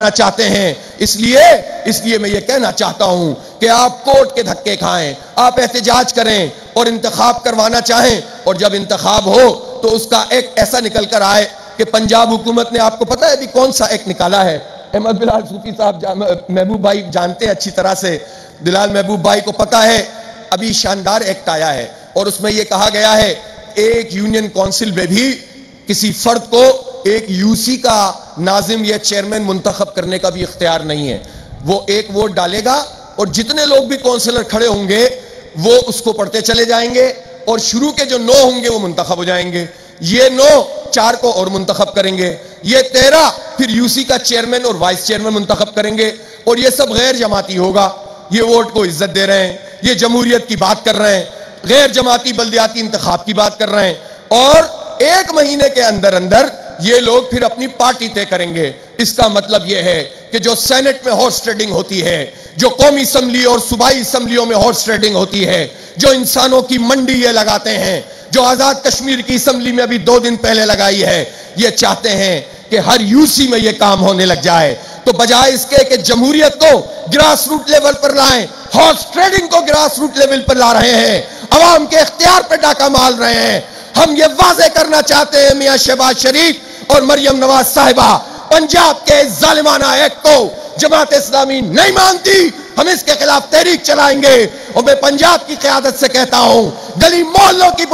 چاہتے ہیں، اس لیے میں یہ کہنا چاہتا ہوں کہ آپ کورٹ کے دھکے کھائیں، آپ احتجاج کریں اور انتخاب کروانا چاہیں، اور جب انتخاب ہو تو اس کا ایک ایسا نکل کر آئے کہ پنجاب حکومت نے، آپ کو پتا ہے ابھی کون سا ایک نکالا ہے؟ احمد بلال صوفی صاحب محبوب بھائی جانتے ہیں اچھی طرح سے، بلال محبوب بھائی کو پتا ہے، ابھی شاندار ایکٹ آیا ہے اور اس میں یہ کہا گیا ہے ایک یونین کونسل میں بھی کسی فرد کو ایک یو سی کا ناظم یا چیئرمین منتخب کرنے کا بھی اختیار نہیں ہے۔ وہ ایک ووٹ ڈالے گا اور جتنے لوگ بھی کونسلر کھڑے ہوں گے وہ اس کو پڑھتے چلے جائیں گے، اور شروع کے جو 9 ہوں گے وہ منتخب ہو جائیں گے، یہ 9 4 کو اور منتخب کریں گے، یہ 13 پھر یو سی کا چیئرمین اور وائس چیئرمین منتخب کریں گے، اور یہ سب غیر جماعتی ہوگا۔ یہ ووٹ کو عزت دے رہے ہیں، یہ جمہوریت کی بات کر رہے ہیں، غیر جماعتی بلدیاتی انتخاب کی بات کر رہے ہیں، اور 1 مہینے کے اندر یہ لوگ پھر اپنی پارٹی طے کریں گے۔ اس کا مطلب یہ ہے کہ جو سینٹ میں ہارس ٹریڈنگ ہوتی ہے، جو قومی اسمبلی اور صوبائی اسمبلیوں میں ہارس ٹریڈنگ ہوتی ہے، جو انسانوں کی منڈی یہ لگاتے ہیں، جو آزاد کشمیر کی اسمبلی میں ابھی 2 دن پہلے لگائی ہے، یہ چاہتے ہیں کہ ہر یو سی میں یہ کام ہونے لگ جائے۔ تو بجائے اس کے کہ جمہوریت کو گراس روٹ لیول پر لائیں، ہارس ٹریڈنگ کو گراس روٹ لیول پر لا رہے ہیں، عوام کے اختیار پہ ڈاکہ مار رہے ہیں۔ ہم یہ واضح کرنا چاہتے ہیں میاں شہباز شریف اور مریم نواز صاحبہ، پنجاب کے ظالمانہ ایکٹ کو جماعت اسلامی نہیں مانتی، ہم اس کے خلاف تحریک چلائیں گے، اور میں پنجاب کی قیادت سے کہتا ہوں گلی محلوں کی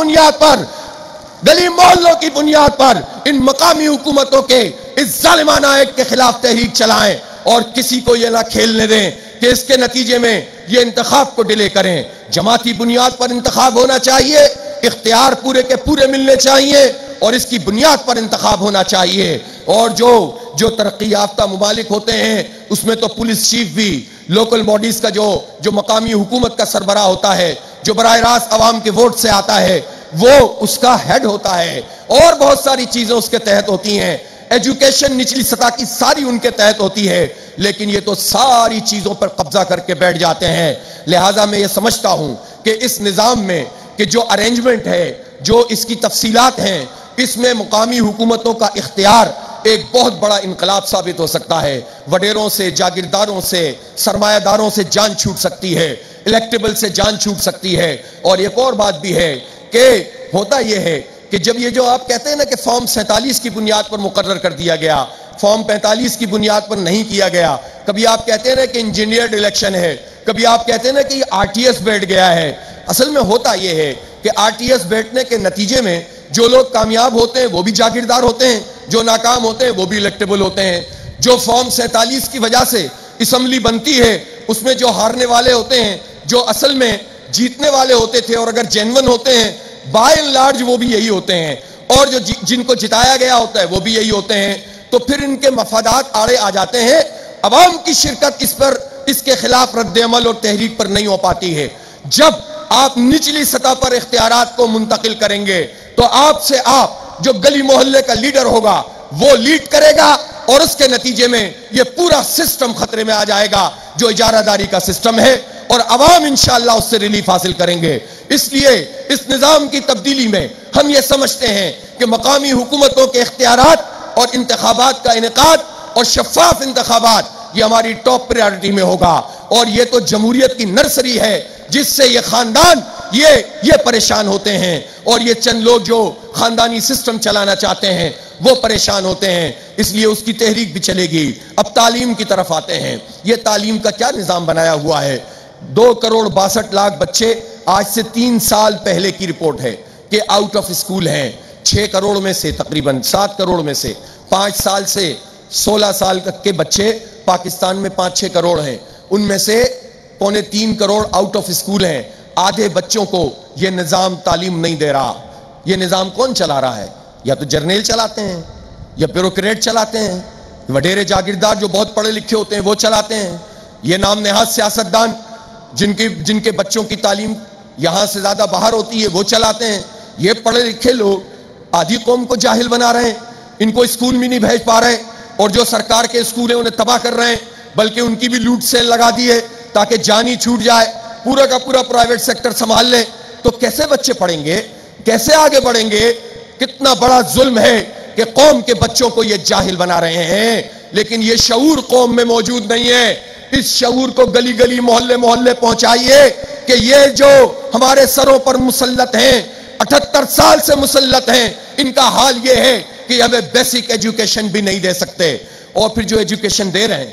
بنیاد پر ان مقامی حکومتوں کے اس ظالمانہ ایکٹ کے خلاف تحریک چلائیں، اور کسی کو یہ نہ کھیلنے دیں کہ اس کے نتیجے میں یہ انتخاب کو ڈیلے کریں۔ جماعتی بنیاد پر انتخاب ہونا چاہیے، اختیار پورے کے پورے ملنے چاہیے، اور اس کی بنیاد پر انتخاب ہونا چاہیے۔ اور جو ترقی یافتہ ممالک ہوتے ہیں اس میں تو پولیس چیف بھی لوکل باڈیز کا جو مقامی حکومت کا سربراہ ہوتا ہے، جو براہ راست عوام کے ووٹ سے آتا ہے، وہ اس کا ہیڈ ہوتا ہے، اور بہت ساری چیزیں اس کے تحت ہوتی ہیں، ایجوکیشن نچلی سطح کی ساری ان کے تحت ہوتی ہے، لیکن یہ تو ساری چیزوں پر قبضہ کر کے بیٹھ جاتے ہیں۔ لہٰذا میں یہ سمجھتا ہوں کہ اس نظام میں کہ جو ارینجمنٹ ہے، جو اس کی تفصیلات ہیں، اس میں مقامی حکومتوں کا اختیار ایک بہت بڑا انقلاب ثابت ہو سکتا ہے۔ وڈیروں سے، جاگیرداروں سے، سرمایہ داروں سے جان چھوٹ سکتی ہے، الیکٹیبل سے جان چھوٹ سکتی ہے۔ اور ایک اور بات بھی ہے کہ ہوتا یہ ہے کہ جب یہ جو آپ کہتے ہیں نا کہ فارم 47 کی بنیاد پر مقرر کر دیا گیا، فارم 45 کی بنیاد پر نہیں کیا گیا، کبھی آپ کہتے ہیں نا کہ انجینئرڈ الیکشن ہے، کبھی آپ کہتے ہیں نا کہ یہ RTS بیٹھ گیا ہے۔ اصل میں ہوتا یہ ہے کہ RTS بیٹھنے کے نتیجے میں جو لوگ کامیاب ہوتے ہیں وہ بھی جاگیردار ہوتے ہیں، جو ناکام ہوتے ہیں وہ بھی الیکٹیبل ہوتے ہیں۔ جو فارم 47 کی وجہ سے اسمبلی بنتی ہے، اس میں جو ہارنے والے ہوتے ہیں، جو اصل میں جیتنے والے ہوتے تھے اور اگر جینون ہوتے ہیں، بائی اینڈ لارج وہ بھی یہی ہوتے ہیں، اور جو جن کو جتایا گیا ہوتا ہے وہ بھی یہی ہوتے ہیں۔ تو پھر ان کے مفادات آڑے آ جاتے ہیں، عوام کی شرکت اس کے خلاف رد عمل اور تحریک پر نہیں ہو پاتی ہے۔ جب آپ نچلی سطح پر اختیارات کو منتقل کریں گے تو آپ جو گلی محلے کا لیڈر ہوگا وہ لیڈ کرے گا، اور اس کے نتیجے میں یہ پورا سسٹم خطرے میں آ جائے گا جو اجارہ داری کا سسٹم ہے، اور عوام انشاءاللہ اس سے ریلیف حاصل کریں گے۔ اس لیے اس نظام کی تبدیلی میں ہم یہ سمجھتے ہیں کہ مقامی حکومتوں کے اختیارات اور انتخابات کا انعقاد اور شفاف انتخابات یہ ہماری ٹاپ پریارٹی میں ہوگا، اور یہ تو جمہوریت کی نرسری ہے جس سے یہ خاندان یہ پریشان ہوتے ہیں، اور یہ چند لوگ جو خاندانی سسٹم چلانا چاہتے ہیں وہ پریشان ہوتے ہیں۔ اس لیے اس کی تحریک بھی چلے گی۔ اب تعلیم کی طرف آتے ہیں۔ یہ تعلیم کا کیا نظام بنایا ہوا ہے؟ 2,62,00,000 بچے آج سے 3 سال پہلے کی رپورٹ ہے کہ آؤٹ آف اسکول ہیں۔ 6 کروڑ میں سے تقریباً 7 کروڑ میں سے 5 سال سے 16 سال تک کے بچے پاکستان میں 5-6 کروڑ ہیں، ان میں سے 2.25 کروڑ آؤٹ آف اسکول ہیں۔ آدھے بچوں کو یہ نظام تعلیم نہیں دے رہا۔ یہ نظام کون چلا رہا ہے؟ یا تو جرنیل چلاتے ہیں، یا بیوروکریٹ چلاتے ہیں، وڈیرے جاگیردار جو بہت پڑھے لکھے ہوتے ہیں وہ چلاتے ہیں، یہ نام نہاد سیاستدان جن کے بچوں کی تعلیم یہاں سے زیادہ باہر ہوتی ہے وہ چلاتے ہیں۔ یہ پڑھے لکھے لوگ آدھی قوم کو جاہل بنا رہے ہیں، ان کو اسکول میں نہیں بھیج پا رہے، اور جو سرکار کے اسکول ہیں انہیں تباہ کر رہے ہیں، بلکہ ان کی بھی لوٹ سیل لگا دی ہے تاکہ جان ہی چھوٹ جائے، پورا کا پورا پرائیویٹ سیکٹر سنبھال لیں۔ تو کیسے بچے پڑھیں گے؟ کیسے آگے بڑھیں گے؟ کتنا بڑا ظلم ہے کہ قوم کے بچوں کو یہ جاہل بنا رہے ہیں۔ لیکن یہ شعور قوم میں موجود نہیں ہے. اس شعور کو گلی گلی محلے محلے پہنچائیے کہ یہ جو ہمارے سروں پر مسلط ہیں، 78 سال سے مسلط ہیں، ان کا حال یہ ہے کہ ہمیں بیسک ایجوکیشن بھی نہیں دے سکتے. اور پھر جو ایجوکیشن دے رہے ہیں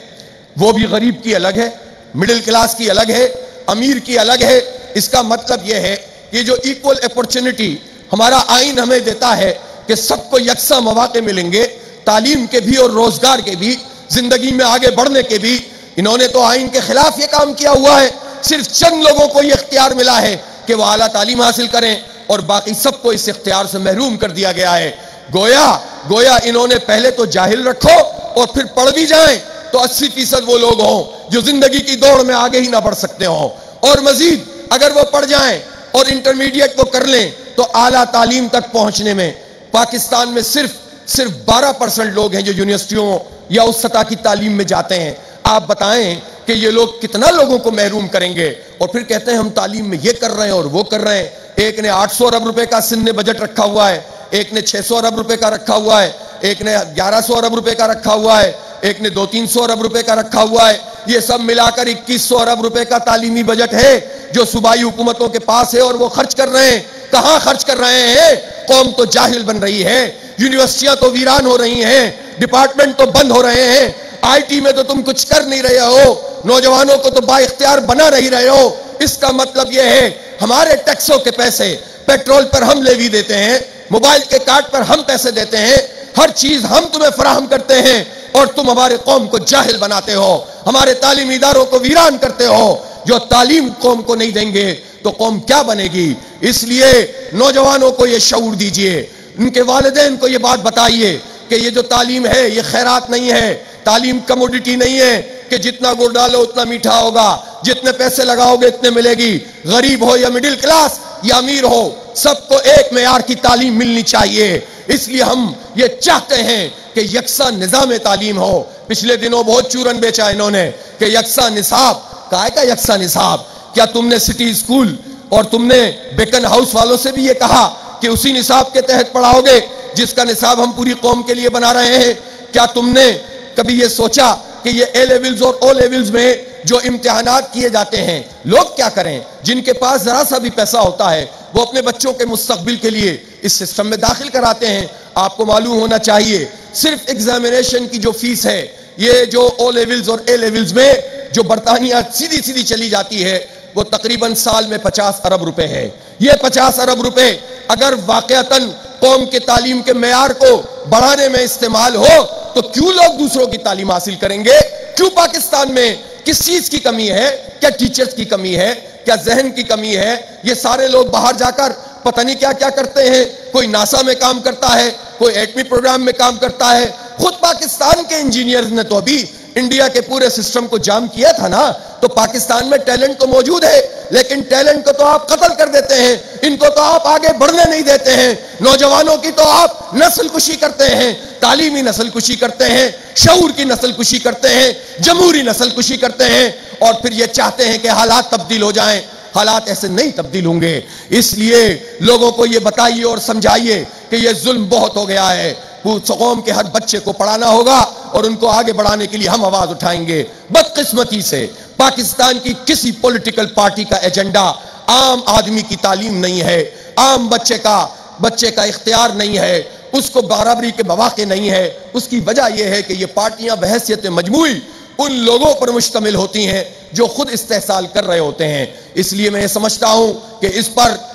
وہ بھی غریب کی الگ ہے، مڈل کلاس کی الگ ہے، امیر کی الگ ہے. اس کا مطلب یہ ہے کہ جو ایکول اپورچونٹی ہمارا آئین ہمیں دیتا ہے کہ سب کو یکساں مواقع ملیں گے، تعلیم کے بھی اور روزگار کے بھی، زندگی میں آگے بڑھنے کے بھی، انہوں نے تو آئین کے خلاف یہ کام کیا ہوا ہے. صرف چند لوگوں کو یہ اختیار ملا ہے کہ وہ اعلیٰ تعلیم حاصل کریں اور باقی سب کو اس اختیار سے محروم کر دیا گیا ہے. گویا انہوں نے پہلے تو جاہل رکھو اور پھر پڑھ بھی جائیں تو 80% وہ لوگ ہوں جو زندگی کی دوڑ میں آگے ہی نہ بڑھ سکتے ہوں، اور مزید اگر وہ پڑھ جائیں اور انٹرمیڈیٹ کو کر لیں تو اعلیٰ تعلیم تک پہنچنے میں پاکستان میں صرف 12% لوگ ہیں جو یونیورسٹیوں یا اس سطح کی تعلیم میں جاتے ہیں. آپ بتائیں کہ یہ لوگ کتنا لوگوں کو محروم کریں گے. اور پھر کہتے ہیں ہم تعلیم میں یہ کر رہے ہیں اور وہ کر رہے ہیں. ایک نے 800 ارب روپے کا سندھ بجٹ رکھا ہوا ہے، ایک نے 600 ارب روپے کا رکھا ہوا ہے، ایک نے 1100 ارب روپے کا رکھا ہوا ہے، ایک نے 200-300 ارب روپے کا رکھا ہوا ہے. یہ سب ملا کر 2100 ارب روپے کا تعلیمی بجٹ ہے جو صوبائی حکومتوں کے پاس ہے اور وہ خرچ کر رہے ہیں. کہاں خرچ کر رہے ہیں؟ قوم تو جاہل بن رہی ہے، یونیورسٹیاں تو ویران ہو رہی ہیں، ڈپارٹمنٹ تو بند ہو رہے ہیں، آئی ٹی میں تو تم کچھ کر نہیں رہے ہو، نوجوانوں کو تو با اختیار بنا نہیں رہے ہو. اس کا مطلب یہ ہے ہمارے ٹیکسوں کے پیسے، پیٹرول پر ہم لیوی دیتے ہیں، موبائل کے کارڈ پر ہم پیسے دیتے ہیں، ہر چیز ہم تمہیں فراہم کرتے ہیں اور تم ہمارے قوم کو جاہل بناتے ہو، ہمارے تعلیمی اداروں کو ویران کرتے ہو. جو تعلیم قوم کو نہیں دیں گے تو قوم کیا بنے گی؟ اس لیے نوجوانوں کو یہ شعور دیجئے، ان کے والدین کو یہ بات بتائیے کہ یہ جو تعلیم ہے یہ خیرات نہیں ہے، تعلیم کموڈٹی نہیں ہے کہ جتنا گڑ ڈالو اتنا میٹھا ہوگا، جتنے پیسے لگاؤ گے اتنے ملے گی. غریب ہو یا مڈل کلاس یا امیر ہو، سب کو ایک معیار کی تعلیم ملنی چاہیے. اس لیے ہم یہ چاہتے ہیں کہ یکساں نظام تعلیم ہو. پچھلے دنوں بہت چورن بیچا انہوں نے کہ یکساں نصاب. کہا کا یکساں نصاب؟ کیا تم نے سٹی اسکول اور تم نے بیکن ہاؤس والوں سے بھی یہ کہا کہ اسی نصاب کے تحت پڑھاؤ گے جس کا نصاب ہم پوری قوم کے لیے بنا رہے ہیں؟ کیا تم نے کبھی یہ سوچا کہ یہ اے لیولز اور او لیولز میں جو امتحانات کیے جاتے ہیں لوگ کیا کریں؟ جن کے پاس ذرا سا بھی پیسہ ہوتا ہے وہ اپنے بچوں کے مستقبل کے لیے اس سسٹم میں داخل کراتے ہیں. آپ کو معلوم ہونا چاہیے صرف ایگزامینیشن کی جو فیس ہے، یہ جو او لیولز اور اے لیولز میں جو برطانیہ سیدھی چلی جاتی ہے وہ تقریباً سال میں 50 ارب روپے ہے. یہ 50 ارب روپے اگر واقعتاً قوم کے تعلیم کے معیار کو بڑھانے میں استعمال ہو تو کیوں لوگ دوسروں کی تعلیم حاصل کریں گے؟ کیوں پاکستان میں کس چیز کی کمی ہے؟ کیا ٹیچرز کی کمی ہے؟ کیا ذہن کی کمی ہے؟ یہ سارے لوگ باہر جا کر پتہ نہیں کیا کیا کرتے ہیں. کوئی ناسا میں کام کرتا ہے، کوئی ایٹمی پروگرام میں کام کرتا ہے. خود پاکستان کے انجینئرز نے تو ابھی انڈیا کے پورے سسٹم کو جام کیا تھا نا. تو پاکستان میں ٹیلنٹ تو موجود ہے لیکن ٹیلنٹ کو تو آپ قتل کر دیتے ہیں، ان کو تو آپ آگے بڑھنے نہیں دیتے ہیں. نوجوانوں کی تو آپ نسل کشی کرتے ہیں، تعلیمی نسل کشی کرتے ہیں، شعور کی نسل کشی کرتے ہیں، جمہوری نسل کشی کرتے ہیں، اور پھر یہ چاہتے ہیں کہ حالات تبدیل ہو جائیں. حالات ایسے نہیں تبدیل ہوں گے. اس لیے لوگوں کو یہ بتائیے اور سمجھائیے کہ یہ ظلم بہت ہو گیا ہے. قوم کے ہر بچے کو پڑھانا ہوگا اور ان کو آگے بڑھانے کے لیے ہم آواز اٹھائیں گے. بدقسمتی سے پاکستان کی کسی پولیٹیکل پارٹی کا ایجنڈا عام آدمی کی تعلیم نہیں ہے، عام بچے کا اختیار نہیں ہے، اس کو برابری کے مواقع نہیں ہے. اس کی وجہ یہ ہے کہ یہ پارٹیاں بحیثیت مجموعی ان لوگوں پر مشتمل ہوتی ہیں جو خود استحصال کر رہے ہوتے ہیں. اس لیے میں یہ سمجھتا ہوں کہ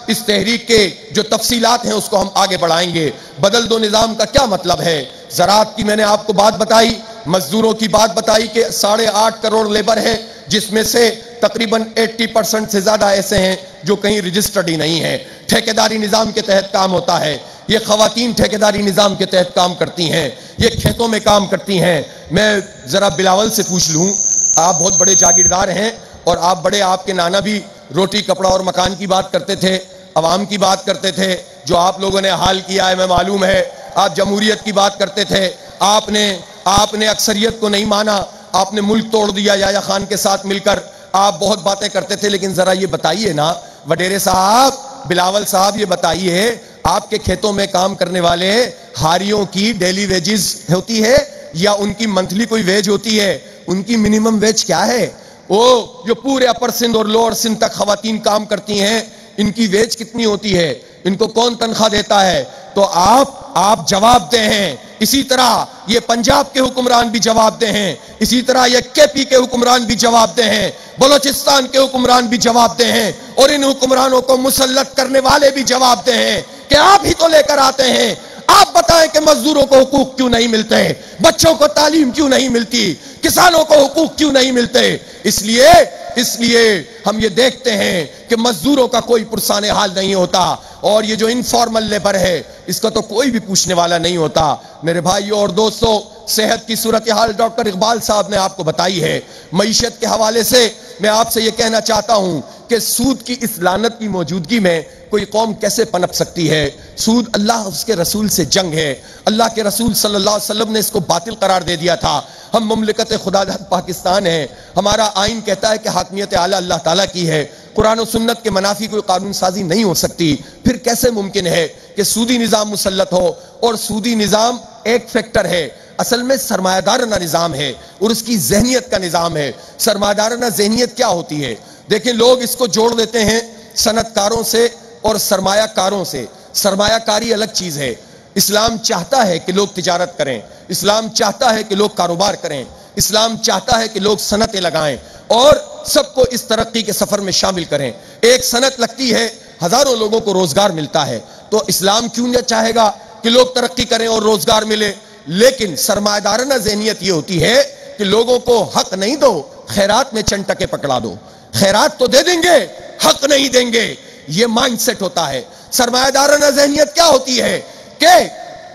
اس تحریک کے جو تفصیلات ہیں اس کو ہم آگے بڑھائیں گے. بدل دو نظام کا کیا مطلب ہے؟ زراعت کی میں نے آپ کو بات بتائی، مزدوروں کی بات بتائی کہ 8.5 کروڑ لیبر ہے جس میں سے تقریباً 80% سے زیادہ ایسے ہیں جو کہیں رجسٹرڈ ہی نہیں ہیں. ٹھیکیداری نظام کے تحت کام ہوتا ہے. یہ خواتین ٹھیکیداری نظام کے تحت کام کرتی ہیں، یہ کھیتوں میں کام کرتی ہیں. میں ذرا بلاول سے پوچھ لوں، آپ بہت بڑے جاگیردار ہیں اور آپ کے نانا بھی روٹی کپڑا اور مکان کی بات کرتے تھے، عوام کی بات کرتے تھے. جو آپ لوگوں نے حال کیا ہے میں معلوم ہے. آپ جمہوریت کی بات کرتے تھے، آپ نے اکثریت کو نہیں مانا، آپ نے ملک توڑ دیا یحییٰ خان کے ساتھ مل کر. آپ بہت باتیں کرتے تھے لیکن ذرا یہ بتائیے نا وڈیرے صاحب، بلاول صاحب، یہ بتائیے آپ کے کھیتوں میں کام کرنے والے ہاریوں کی ڈیلی ویجز ہوتی ہے یا ان کی منتھلی کوئی ویج ہوتی ہے؟ ان کی منیمم ویج کیا ہے؟ وہ جو پورے اپر سندھ اور لوور سندھ تک خواتین کام کرتی ہیں، ان کی ویج کتنی ہوتی ہے؟ ان کو کون تنخواہ دیتا ہے؟ تو آپ جواب دیں ہیں۔ اسی طرح یہ پنجاب کے حکمران بھی جواب دیں ہیں، اسی طرح یہ کے پی کے حکمران بھی جواب دیں ہیں، بلوچستان کے حکمران بھی جواب دیں ہیں، اور ان حکمرانوں کو مسلط کرنے والے بھی جواب دیں ہیں کہ آپ ہی تو لے کر آتے ہیں۔ آپ بتائیں کہ مزدوروں کو حقوق کیوں نہیں ملتے، بچوں کو تعلیم کیوں نہیں ملتی، کسانوں کو حقوق کیوں نہیں ملتے؟ اس لیے ہم یہ دیکھتے ہیں کہ مزدوروں کا کوئی پرسان حال نہیں ہوتا، اور یہ جو انفارمل لیبر ہے اس کا تو کوئی بھی پوچھنے والا نہیں ہوتا۔ میرے بھائیوں اور دوستوں، صحت کی صورتحال ڈاکٹر اقبال صاحب نے آپ کو بتائی ہے۔ معیشت کے حوالے سے میں آپ سے یہ کہنا چاہتا ہوں کہ سود کی اس لعنت کی موجودگی میں کوئی قوم کیسے پنپ سکتی ہے؟ سود اللہ اس کے رسول سے جنگ ہے۔ اللہ کے رسول صلی اللہ علیہ وسلم نے اس کو باطل قرار دے دیا تھا۔ ہم مملکت خدا پاکستان ہیں، ہمارا آئین کہتا ہے کہ حاکمیت اعلیٰ اللہ تعالیٰ کی ہے، قرآن و سنت کے منافی کوئی قانون سازی نہیں ہو سکتی۔ پھر کیسے ممکن ہے کہ سودی نظام مسلط ہو؟ اور سودی نظام ایک فیکٹر ہے، اصل میں سرمایہ دارانہ نظام ہے، اور اس کی ذہنیت کا نظام ہے۔ سرمایہ دارانہ ذہنیت کیا ہوتی ہے؟ دیکھیں، لوگ اس کو جوڑ دیتے ہیں صنعت کاروں سے اور سرمایہ کاروں سے۔ سرمایہ کاری الگ چیز ہے۔ اسلام چاہتا ہے کہ لوگ تجارت کریں، اسلام چاہتا ہے کہ لوگ کاروبار کریں، اسلام چاہتا ہے کہ لوگ صنعتیں لگائیں اور سب کو اس ترقی کے سفر میں شامل کریں۔ ایک صنعت لگتی ہے، ہزاروں لوگوں کو روزگار ملتا ہے، تو اسلام کیوں نہ چاہے گا کہ لوگ ترقی کریں اور روزگار ملے؟ لیکن سرمایہ دارانہ ذہنیت یہ ہوتی ہے کہ لوگوں کو حق نہیں دو، خیرات میں چند ٹکے پکڑا دو۔ خیرات تو دے دیں گے، حق نہیں دیں گے، یہ مائنڈ سیٹ ہوتا ہے۔ سرمایہ دارانہ ذہنیت کیا ہوتی ہے کہ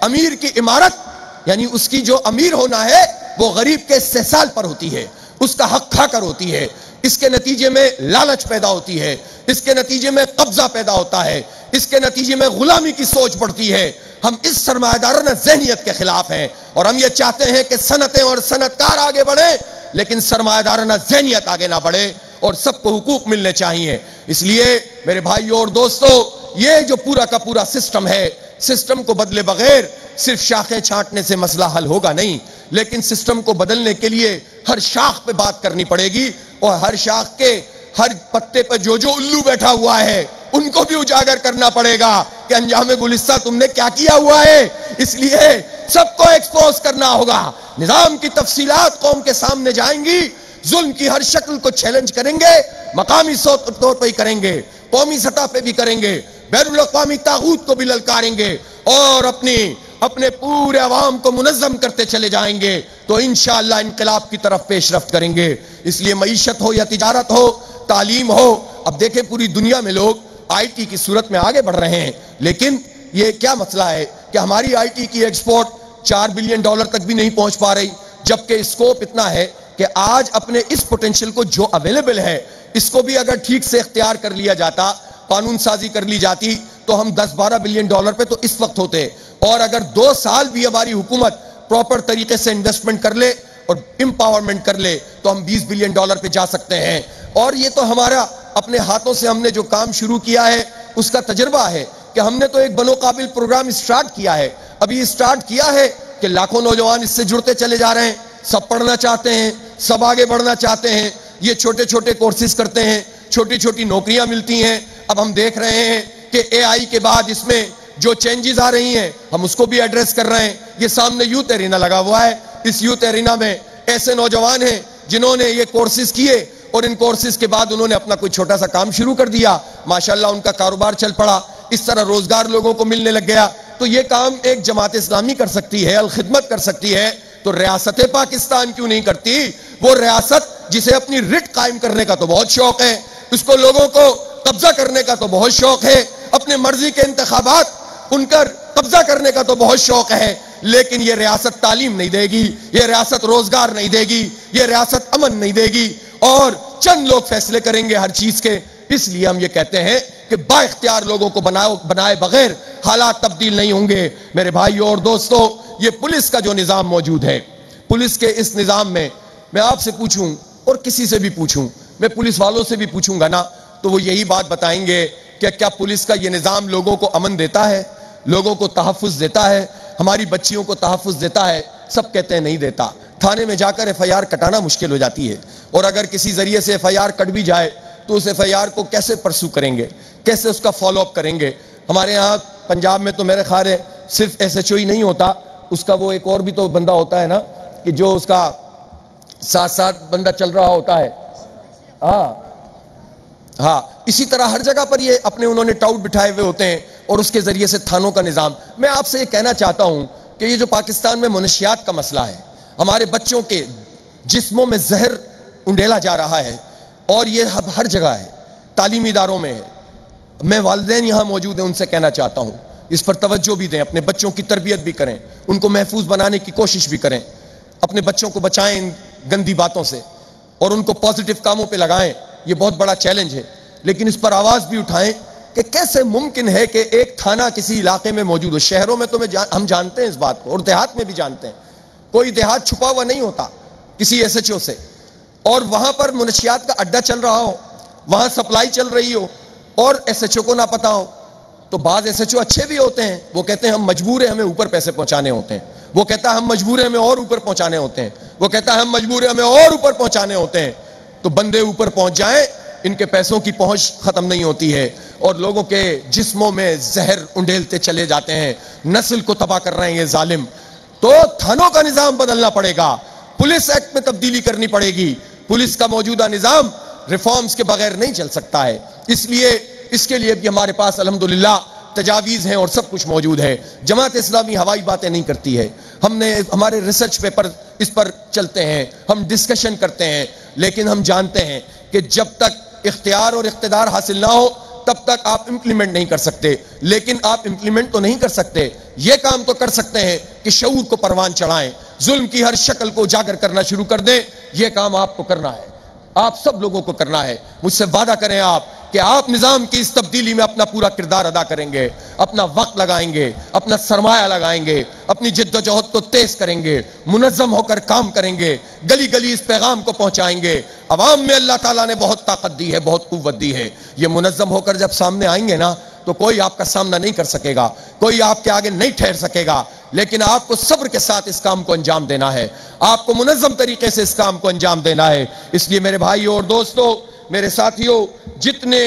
امیر کی عمارت، یعنی اس کی جو امیر ہونا ہے وہ غریب کے استحصال پر ہوتی ہے، اس کا حق کھا کر ہوتی ہے۔ اس کے نتیجے میں لالچ پیدا ہوتی ہے، اس کے نتیجے میں قبضہ پیدا ہوتا ہے، اس کے نتیجے میں غلامی کی سوچ بڑھتی ہے۔ ہم اس سرمایہ دارانہ ذہنیت کے خلاف ہیں، اور ہم یہ چاہتے ہیں کہ صنعتیں اور صنعت کار آگے بڑھیں، لیکن سرمایہ دارانہ ذہنیت آگے نہ بڑھے، اور سب کو حقوق ملنے چاہیے۔ اس لیے میرے بھائیوں اور دوستوں، یہ جو پورا کا پورا سسٹم ہے، سسٹم کو بدلے بغیر صرف شاخیں چھانٹنے سے مسئلہ حل ہوگا نہیں، لیکن سسٹم کو بدلنے کے لیے ہر شاخ پہ بات کرنی پڑے گی، اور ہر شاخ کے ہر پتے پہ جو الو بیٹھا ہوا ہے ان کو بھی اجاگر کرنا پڑے گا کہ انجام گلستہ تم نے کیا کیا ہوا ہے۔ اس لیے سب کو ایکسپوز کرنا ہوگا، نظام کی تفصیلات قوم کے سامنے جائیں گی، ظلم کی ہر شکل کو چیلنج کریں گے، مقامی طور پہ ہی کریں گے، قومی سطح پہ بھی کریں گے، بین الاقوامی طاغوت کو بھی للکاریں گے، اور اپنے پورے عوام کو منظم کرتے چلے جائیں گے، تو انشاءاللہ انقلاب کی طرف پیش رفت کریں گے۔ اس لیے معیشت ہو یا تجارت ہو، تعلیم ہو، اب دیکھیں پوری دنیا میں لوگ آئی ٹی کی صورت میں آگے بڑھ رہے ہیں، لیکن یہ کیا مسئلہ ہے کہ ہماری آئی ٹی کی ایکسپورٹ $4 بلین تک بھی نہیں پہنچ پا رہی، جبکہ اسکوپ اتنا ہے کہ آج اپنے اس پوٹینشل کو جو اویلیبل ہے، اس کو بھی اگر ٹھیک سے اختیار کر لیا جاتا، قانون سازی کر لی جاتی، تو ہم $10-12 بلین پہ تو اس وقت ہوتے، اور اگر 2 سال بھی ہماری حکومت پراپر طریقے سے انویسٹمنٹ کر لے اور امپاورمنٹ کر لے تو ہم $20 بلین پہ جا سکتے ہیں۔ اور یہ تو ہمارا اپنے ہاتھوں سے ہم نے جو کام شروع کیا ہے اس کا تجربہ ہے کہ ہم نے تو ایک بنو قابل پروگرام سٹارٹ کیا ہے، ابھی سٹارٹ کیا ہے کہ لاکھوں نوجوان اس سے جڑتے چلے جا رہے ہیں، سب پڑھنا چاہتے ہیں، سب آگے بڑھنا چاہتے ہیں، یہ چھوٹے چھوٹے کورسز کرتے ہیں، چھوٹی چھوٹی نوکریاں ملتی ہیں۔ اب ہم دیکھ رہے ہیں کہ اے آئی کے بعد اس میں جو چینجز آ رہی ہیں ہم اس کو بھی ایڈریس کر رہے ہیں۔ یہ سامنے یوتھ ایرینا لگا ہوا ہے، اس یوتھ ایرینا میں ایسے نوجوان ہیں جنہوں نے یہ کورسز کیے، اور ان کورسز کے بعد انہوں نے اپنا کوئی چھوٹا سا کام شروع کر دیا، ماشاءاللہ ان کا کاروبار چل پڑا، اس طرح روزگار لوگوں کو ملنے لگ گیا۔ تو یہ کام ایک جماعت اسلامی کر سکتی ہے، الخدمت کر سکتی ہے، تو ریاست پاکستان کیوں نہیں کرتی؟ وہ ریاست جسے اپنی رٹ قائم کرنے کا تو بہت شوق ہے، اس کو لوگوں کو قبضہ کرنے کا تو بہت شوق ہے، اپنے مرضی کے انتخابات ان پر قبضہ کرنے کا تو بہت شوق ہے، لیکن یہ ریاست تعلیم نہیں دے گی، یہ ریاست روزگار نہیں دے گی، یہ ریاست امن نہیں دے گی، اور چند لوگ فیصلے کریں گے ہر چیز کے۔ اس لیے ہم یہ کہتے ہیں کہ با اختیار لوگوں کو بنائے بغیر حالات تبدیل نہیں ہوں گے۔ میرے بھائیوں اور دوستوں، یہ پولیس کا جو نظام موجود ہے، پولیس کے اس نظام میں میں آپ سے پوچھوں اور کسی سے بھی پوچھوں، میں پولیس والوں سے بھی پوچھوں گا نا، تو وہ یہی بات بتائیں گے کہ کیا پولیس کا یہ نظام لوگوں کو امن دیتا ہے، لوگوں کو تحفظ دیتا ہے، ہماری بچیوں کو تحفظ دیتا ہے؟ سب کہتے ہیں نہیں دیتا. تھانے میں جا کر ایف آئی آر کٹانا مشکل ہو جاتی ہے, اور اگر کسی ذریعے سے ایف آئی آر کٹ بھی جائے تو اس ایف آئی آر کو کیسے پرسو کریں گے, کیسے اس کا فالو اپ کریں گے. ہمارے ہاں پنجاب میں تو میرے خیال ہے صرف ایس ایچ او ہی نہیں ہوتا, اس کا وہ ایک اور بھی تو بندہ ہوتا ہے نا کہ جو اس کا ساتھ ساتھ بندہ چل رہا ہوتا ہے. ہاں اسی طرح ہر جگہ پر یہ اپنے انہوں نے ٹاؤٹ بٹھائے ہوئے ہوتے ہیں, اور اس کے ذریعے سے تھانوں کا نظام. میں آپ سے یہ کہنا چاہتا ہوں کہ یہ جو پاکستان میں منشیات کا مسئلہ ہے, ہمارے بچوں کے جسموں میں زہر انڈیلا جا رہا ہے, اور یہ ہر جگہ ہے, تعلیمی اداروں میں ہے. میں والدین یہاں موجود ہیں, ان سے کہنا چاہتا ہوں اس پر توجہ بھی دیں, اپنے بچوں کی تربیت بھی کریں, ان کو محفوظ بنانے کی کوشش بھی کریں, اپنے بچوں کو بچائیں ان گندی باتوں سے اور ان کو پازیٹیو کاموں پہ لگائیں. یہ بہت بڑا چیلنج ہے, لیکن اس پر آواز بھی اٹھائیں کہ کیسے ممکن ہے کہ ایک تھانہ کسی علاقے میں موجود ہو. شہروں میں تو ہم جانتے ہیں اس بات کو, اور دیہات میں بھی جانتے ہیں, کوئی دیہات چھپا ہوا نہیں ہوتا کسی ایس ایچ او سے, اور وہاں پر منشیات کا اڈا چل رہا ہو, وہاں سپلائی چل رہی ہو, اور ایس ایچ او کو نہ پتا ہو. تو بعض ایس ایچ او اچھے بھی ہوتے ہیں, وہ کہتے ہیں ہم مجبور ہیں, ہمیں اوپر پیسے پہنچانے ہوتے ہیں. وہ کہتا ہے ہم مجبور ہیں, ہمیں اور اوپر پہنچانے ہوتے ہیں. وہ کہتا ہے ہم مجبور ہیں, ہمیں اور اوپر پہنچانے ہوتے ہیں. تو بندے اوپر پہنچ جائیں, ان کے پیسوں کی پہنچ ختم نہیں ہوتی ہے, اور لوگوں کے جسموں میں زہر انڈیلتے چلے جاتے ہیں, نسل کو تباہ کر رہے ہیں یہ ظالم. تو تھانوں کا نظام بدلنا پڑے گا, پولیس ایکٹ میں تبدیلی کرنی پڑے گی. پولیس کا موجودہ نظام ریفارمز کے بغیر نہیں چل سکتا ہے. اس لیے اس کے لیے بھی ہمارے پاس الحمدللہ تجاویز ہیں اور سب کچھ موجود ہے. جماعت اسلامی ہوائی باتیں نہیں کرتی ہے, ہم نے ہمارے ریسرچ پیپر اس پر چلتے ہیں, ہم ڈسکشن کرتے ہیں, لیکن ہم جانتے ہیں کہ جب تک اختیار اور اقتدار حاصل نہ ہو تب تک آپ امپلیمنٹ نہیں کر سکتے. لیکن آپ امپلیمنٹ تو نہیں کر سکتے, یہ کام تو کر سکتے ہیں کہ شعور کو پروان چڑھائیں, ظلم کی ہر شکل کو اجاگر کرنا شروع کر دیں. یہ کام آپ کو کرنا ہے, آپ سب لوگوں کو کرنا ہے. مجھ سے وعدہ کریں آپ کہ آپ نظام کی اس تبدیلی میں اپنا پورا کردار ادا کریں گے, اپنا وقت لگائیں گے, اپنا سرمایہ لگائیں گے, اپنی جد و جہد کو تیز کریں گے, منظم ہو کر کام کریں گے, گلی گلی اس پیغام کو پہنچائیں گے. عوام میں اللہ تعالیٰ نے بہت طاقت دی ہے, بہت قوت دی ہے. یہ منظم ہو کر جب سامنے آئیں گے نا تو کوئی آپ کا سامنا نہیں کر سکے گا, کوئی آپ کے آگے نہیں ٹھہر سکے گا. لیکن آپ کو صبر کے ساتھ اس کام کو انجام دینا ہے, آپ کو منظم طریقے سے اس کام کو انجام دینا ہے. اس لیے میرے بھائیوں اور دوستوں, میرے ساتھیوں, جتنے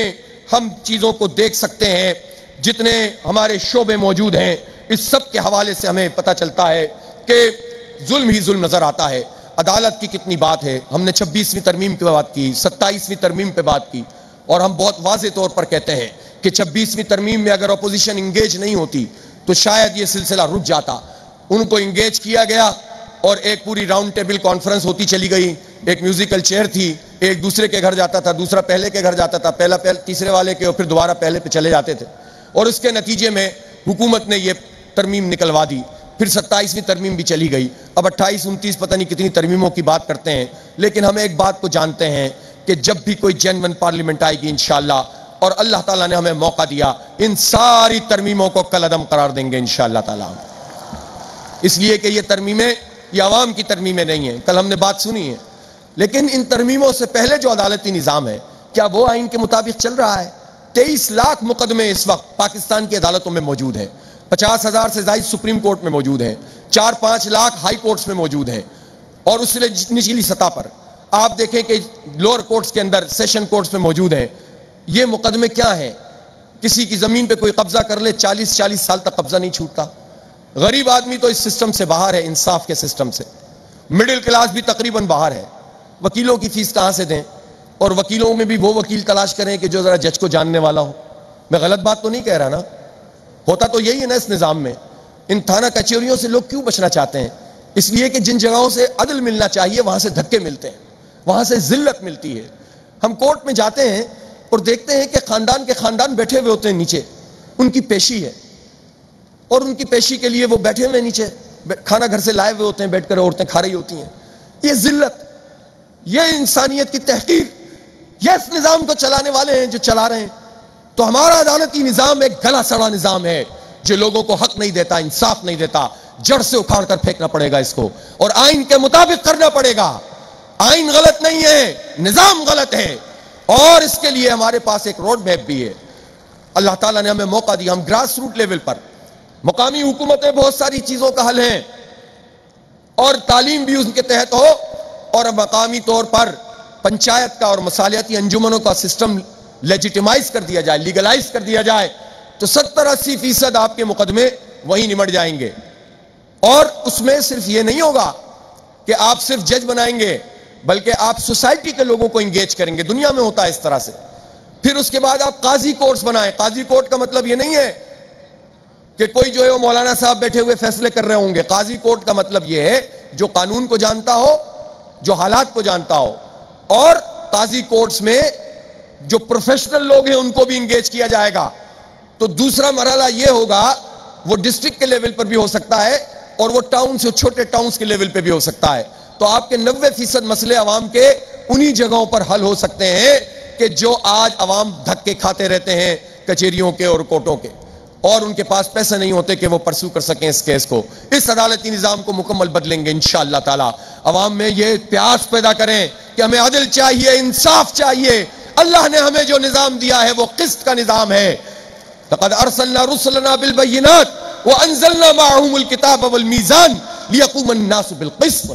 ہم چیزوں کو دیکھ سکتے ہیں, جتنے ہمارے شعبے موجود ہیں, اس سب کے حوالے سے ہمیں پتہ چلتا ہے کہ ظلم ہی ظلم نظر آتا ہے. عدالت کی کتنی بات ہے, ہم نے 26ویں ترمیم پہ بات کی, 27ویں ترمیم پہ بات کی, اور ہم بہت واضح طور پر کہتے ہیں کہ 26ویں ترمیم میں اگر اپوزیشن انگیج نہیں ہوتی تو شاید یہ سلسلہ رک جاتا. ان کو انگیج کیا گیا اور ایک پوری راؤنڈ ٹیبل کانفرنس ہوتی چلی گئی, ایک میوزیکل چیئر تھی, ایک دوسرے کے گھر جاتا تھا, دوسرا پہلے کے گھر جاتا تھا, پہلا تیسرے والے کے, اور پھر دوبارہ پہلے پہ چلے جاتے تھے. اور اس کے نتیجے میں حکومت نے یہ ترمیم نکلوا دی. پھر 27ویں ترمیم بھی چلی گئی, اب 28 29 پتہ نہیں کتنی ترمیموں کی بات کرتے ہیں. لیکن ہم ایک بات کو جانتے ہیں کہ جب بھی کوئی جینون پارلیمنٹ آئے گی انشاءاللہ, اور اللہ تعالیٰ نے ہمیں موقع دیا, ان ساری ترمیموں کو کل عدم قرار دیں گے انشاءاللہ تعالیٰ. اس لیے کہ یہ ترمیمیں یہ عوام کی ترمیمیں نہیں ہیں, کل ہم نے بات سنی ہے. لیکن ان ترمیموں سے پہلے جو عدالتی نظام ہے, کیا وہ آئین کے مطابق چل رہا ہے؟ 23 لاکھ مقدمے اس وقت پاکستان کی عدالتوں میں موجود ہیں, 50,000 سے زائد سپریم کورٹ میں موجود ہیں, 4-5 لاکھ ہائی کورٹس میں موجود ہیں, اور اس سے نچلی سطح پر آپ دیکھیں کہ لوور کورٹس کے اندر, سیشن کورٹس میں موجود ہیں. یہ مقدمے کیا ہیں؟ کسی کی زمین پہ کوئی قبضہ کر لے, 40 سال تک قبضہ نہیں چھوٹتا. غریب آدمی تو اس سسٹم سے باہر ہے, انصاف کے سسٹم سے. مڈل کلاس بھی تقریباً باہر ہے. وکیلوں کی فیس کہاں سے دیں؟ اور وکیلوں میں بھی وہ وکیل تلاش کریں کہ جو ذرا جج کو جاننے والا ہو. میں غلط بات تو نہیں کہہ رہا نا؟ ہوتا تو یہی ہے نا اس نظام میں. ان تھانہ کچہریوں سے لوگ کیوں بچنا چاہتے ہیں؟ اس لیے کہ جن جگہوں سے عدل ملنا چاہیے وہاں سے دھکے ملتے ہیں, وہاں سے ذلت ملتی ہے. ہم کورٹ میں جاتے ہیں اور دیکھتے ہیں کہ خاندان کے خاندان بیٹھے ہوئے ہوتے ہیں نیچے, ان کی پیشی ہے, اور ان کی پیشی کے لیے وہ بیٹھے ہوئے نیچے, کھانا گھر سے لائے ہوئے ہوتے ہیں, بیٹھ کر عورتیں کھا رہی ہوتی ہیں. یہ ذلت, یہ انسانیت کی تحقیر, یہ اس نظام کو چلانے والے ہیں جو چلا رہے ہیں. تو ہمارا عدالتی نظام ایک گلا سڑا نظام ہے جو لوگوں کو حق نہیں دیتا, انصاف نہیں دیتا. جڑ سے اکھاڑ کر پھینکنا پڑے گا اس کو, اور آئین کے مطابق کرنا پڑے گا. آئین غلط نہیں ہے, نظام غلط ہے, اور اس کے لیے ہمارے پاس ایک روڈ میپ بھی ہے. اللہ تعالیٰ نے ہمیں موقع دیا, ہم گراس روٹ لیول پر, مقامی حکومتیں بہت ساری چیزوں کا حل ہیں. اور تعلیم بھی ان کے تحت ہو، اور مقامی طور پر پنچایت کا اور مصالحتی انجمنوں کا سسٹم لیجیٹیمائز کر دیا جائے، لیگلائز کر دیا جائے، تو 70-80% آپ کے مقدمے وہیں نمٹ جائیں گے۔ اور اس میں صرف یہ نہیں ہوگا کہ آپ صرف جج بنائیں گے، بلکہ آپ سوسائٹی کے لوگوں کو انگیج کریں گے۔ دنیا میں ہوتا ہے اس طرح سے۔ پھر اس کے بعد آپ قاضی کورٹس بنائیں۔ قاضی کورٹ کا مطلب یہ نہیں ہے کہ کوئی جو ہے وہ مولانا صاحب بیٹھے ہوئے فیصلے کر رہے ہوں گے۔ قاضی کورٹ کا مطلب یہ ہے جو قانون کو جانتا ہو، جو حالات کو جانتا ہو، اور قاضی کورٹس میں جو پروفیشنل لوگ ہیں ان کو بھی انگیج کیا جائے گا۔ تو دوسرا مرحلہ یہ ہوگا، وہ ڈسٹرکٹ کے لیول پر بھی ہو سکتا ہے اور وہ ٹاؤن سے چھوٹے ٹاؤنز کے لیول پہ بھی ہو سکتا ہے۔ تو آپ کے 90% مسئلے عوام کے انہی جگہوں پر حل ہو سکتے ہیں کہ جو آج عوام دھکے کھاتے رہتے ہیں کچہریوں کے اور کورٹوں کے، اور ان کے پاس پیسے نہیں ہوتے کہ وہ پرسو کر سکیں اس کیس کو۔ اس عدالتی نظام کو مکمل بدلیں گے انشاءاللہ تعالی۔ عوام میں یہ پیاس پیدا کریں کہ ہمیں عدل چاہیے، انصاف چاہیے۔ اللہ نے ہمیں جو نظام دیا ہے وہ قسط کا نظام ہے۔ لقد ارسلنا رسلنا بالبینات وانزلنا معهم الكتاب والمیزان لیقوم الناس بالقسط،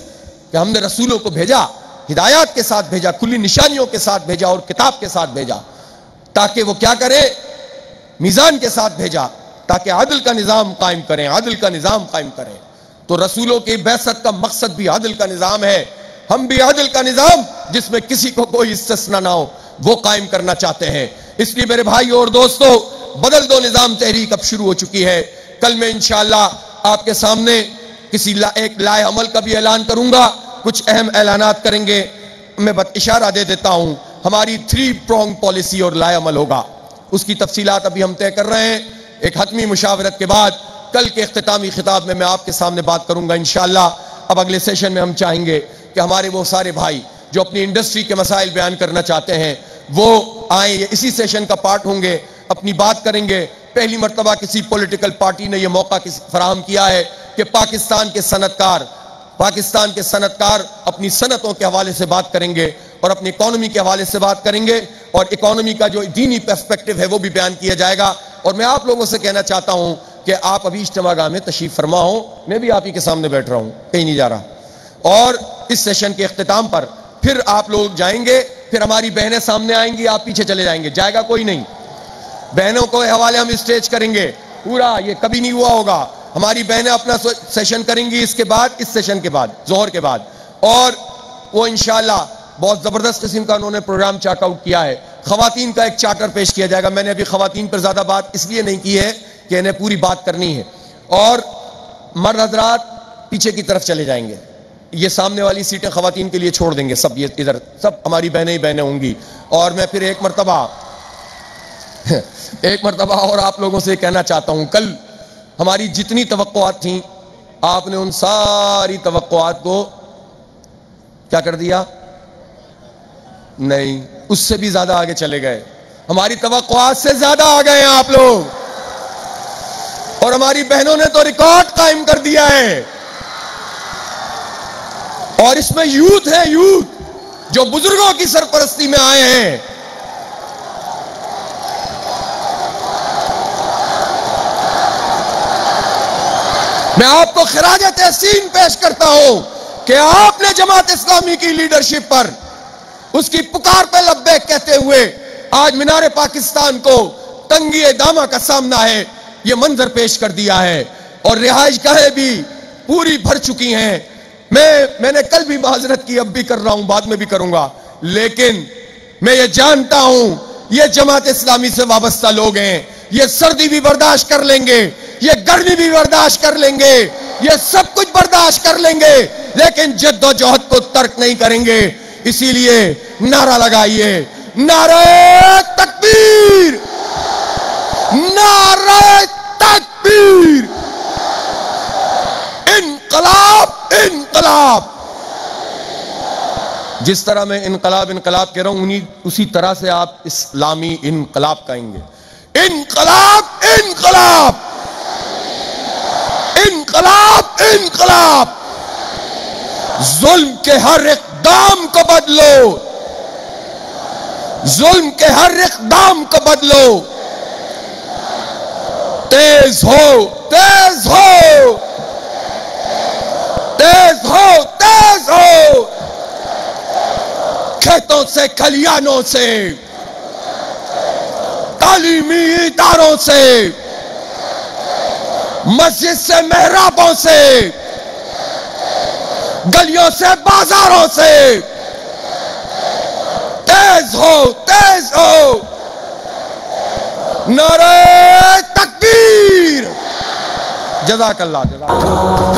کہ ہم نے رسولوں کو بھیجا، ہدایات کے ساتھ بھیجا، کھلی نشانیوں کے ساتھ بھیجا اور کتاب کے ساتھ بھیجا، تاکہ وہ کیا کرے؟ میزان کے ساتھ بھیجا، تاکہ عدل کا نظام قائم کریں، عدل کا نظام قائم کریں۔ تو رسولوں کی بعثت کا مقصد بھی عدل کا نظام ہے۔ ہم بھی عدل کا نظام جس میں کسی کو کوئی استثناء نہ ہو وہ قائم کرنا چاہتے ہیں۔ اس لیے میرے بھائی اور دوستو، بدل دو نظام تحریک اب شروع ہو چکی ہے۔ کل میں انشاءاللہ آپ کے سامنے ایک لائحہ عمل کا بھی اعلان کروں گا، کچھ اہم اعلانات کریں گے۔ میں اشارہ دے دیتا ہوں، ہماری 3 پرونگ پالیسی اور لائحہ عمل ہوگا۔ اس کی تفصیلات ابھی ہم طے کر رہے ہیں۔ ایک حتمی مشاورت کے بعد کل کے اختتامی خطاب میں اپ کے سامنے بات کروں گا انشاءاللہ۔ اب اگلے سیشن میں ہم چاہیں گے کہ ہمارے وہ سارے بھائی جو اپنی انڈسٹری کے مسائل بیان کرنا چاہتے ہیں وہ آئیں، یہ اسی سیشن کا پارٹ ہوں گے، اپنی بات کریں گے۔ پہلی مرتبہ کسی پولیٹیکل پارٹی نے یہ موقع فراہم کیا ہے کہ پاکستان کے صنعتکار اپنی صنعتوں کے حوالے سے بات کریں گے اور اپنی اکانومی کے حوالے سے بات کریں گے، اور اکانومی کا جو دینی پرسپیکٹو ہے وہ بھی بیان کیا جائے گا۔ اور میں آپ لوگوں سے کہنا چاہتا ہوں کہ آپ ابھی اجتماع گاہ میں تشریف فرما ہوں، میں بھی آپ ہی کے سامنے بیٹھ رہا ہوں، کہیں نہیں جا رہا۔ اور اس سیشن کے اختتام پر پھر آپ لوگ جائیں گے، پھر ہماری بہنیں سامنے آئیں گی، آپ پیچھے چلے جائیں گے، جائے گا کوئی نہیں۔ بہنوں کو حوالے ہم اسٹیج کریں گے پورا، یہ کبھی نہیں ہوا ہوگا۔ ہماری بہنیں اپنا سیشن کریں گی اس کے بعد، اس سیشن کے بعد، ظہر کے بعد، اور وہ انشاءاللہ بہت زبردست قسم کا انہوں نے پروگرام چارٹ آؤٹ کیا ہے۔ خواتین کا ایک چارٹر پیش کیا جائے گا۔ میں نے ابھی خواتین پر زیادہ بات اس لیے نہیں کی ہے کہ انہیں پوری بات کرنی ہے، اور مرد حضرات پیچھے کی طرف چلے جائیں گے، یہ سامنے والی سیٹیں خواتین کے لیے چھوڑ دیں گے، سب یہ ادھر سب ہماری بہنیں ہی بہنیں ہوں گی۔ اور میں پھر ایک مرتبہ اور آپ لوگوں سے کہنا چاہتا ہوں، کل ہماری جتنی توقعات تھیں آپ نے ان ساری توقعات کو کیا کر دیا؟ نہیں، اس سے بھی زیادہ آگے چلے گئے۔ ہماری توقعات سے زیادہ آ گئے ہیں آپ لوگ، اور ہماری بہنوں نے تو ریکارڈ قائم کر دیا ہے۔ اور اس میں یوتھ ہے، یوتھ جو بزرگوں کی سرپرستی میں آئے ہیں۔ میں آپ کو خراج تحسین پیش کرتا ہوں کہ آپ نے جماعت اسلامی کی لیڈرشپ پر اس کی پکار پہ لبیک کہتے ہوئے آج مینار پاکستان کو تنگی دامہ کا سامنا ہے، یہ منظر پیش کر دیا ہے، اور رہائش گاہیں بھی پوری بھر چکی ہیں۔ میں نے کل بھی معذرت کی، اب بھی کر رہا ہوں، بعد میں بھی کروں گا، لیکن میں یہ جانتا ہوں یہ جماعت اسلامی سے وابستہ لوگ ہیں، یہ سردی بھی برداشت کر لیں گے، یہ گرمی بھی برداشت کر لیں گے، یہ سب کچھ برداشت کر لیں گے، لیکن جد و جہد کو ترک نہیں کریں گے۔ اسی لیے نعرہ لگائیے، نعرہ تکبیر، نعرہ تکبیر، انقلاب انقلاب۔ جس طرح میں انقلاب انقلاب کہہ رہا ہوں اسی طرح سے آپ اسلامی انقلاب کہیں گے، انقلاب انقلاب، انقلاب انقلاب۔ ظلم کے ہر اقدام کو بدلو، ظلم کے ہر اقدام کو بدلو، تیز ہو، تیز ہو، تیز ہو، تیز ہو، کھیتوں سے، کھلیانوں سے، تعلیمی اداروں سے، مسجد سے، محرابوں سے، گلیوں سے، بازاروں سے، تیز ہو، تیز ہو، نعرہ تکبیر! جزاک اللہ، جزاک اللہ۔